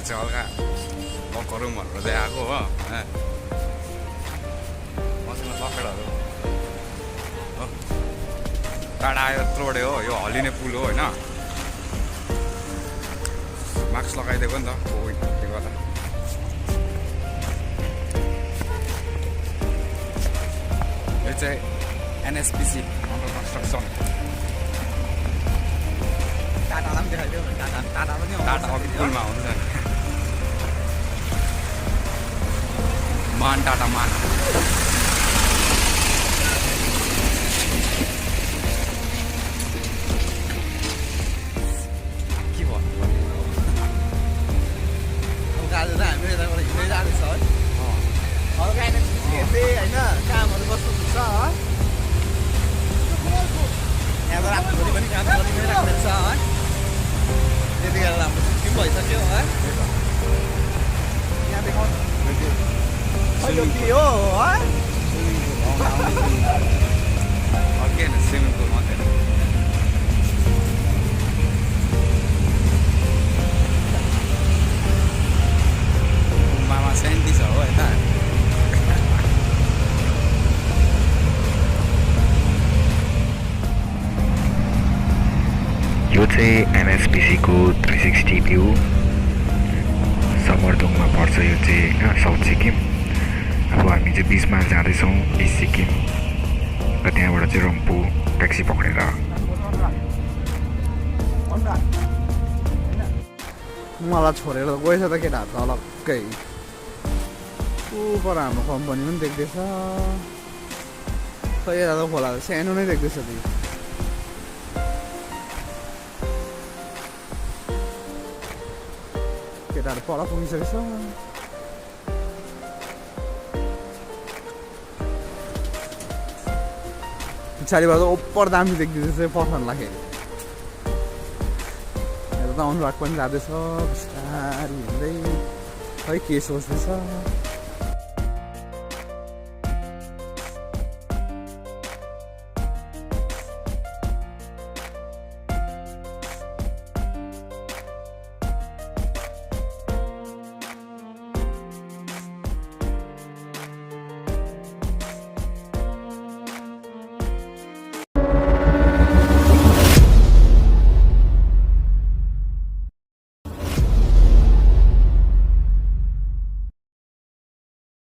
चाहिँ हल्का वक गरौँ भनेर चाहिँ आएको हो मसँग पकडहरू हो टाढा आयो यत्रोडे हो यो हलिने पुल हो होइन मास्क लगाइदिएको नि त कोभिडले गर्दा यो चाहिँ NHPC अन्डर कन्स्ट्रक्सन टाटा पुलमा हुन्छ मान टाटा मान के भन्नु आज त हामी यताबाट हिँड्दै जाँदैछ है हल्का हेर्दै होइन कामहरू कस्तो हुन्छ है यहाँको रातभरि पनि काम गरिनै राख्दैछ है त्यतिखेर हाम्रो छुट्टी पनि भइसक्यो है यहाँ देखाउनु यो के हो है अर्कै होइन स्विमिङ पुल मात्रै गुम्बामा सेन्टी छ हो यता यो चाहिँ NHPC को 360 भ्यू समरदोङमा पर्छ यो चाहिँ होइन साउथ सिक्किम अब हामी चाहिँ 20 माइल जाँदैछौँ इस्ट सिक्किम र त्यहाँबाट चाहिँ रम्फू ट्याक्सी पक्रेर मलाई छोडेर गएछ त केटाहरू त अलग्गै ऊपर हाम्रो कम्पनी पनि देख्दैछ खै यता त खोला सानो नै देख्दैछ ती केटाहरू पर पुगिसकेछ पछाडिबाट ओपर दामी देख्दैछ पसन्दाखेरि यता त अनुराग पनि जाँदैछ बिस्तारी हिँड्दै खै के सोच्दैछ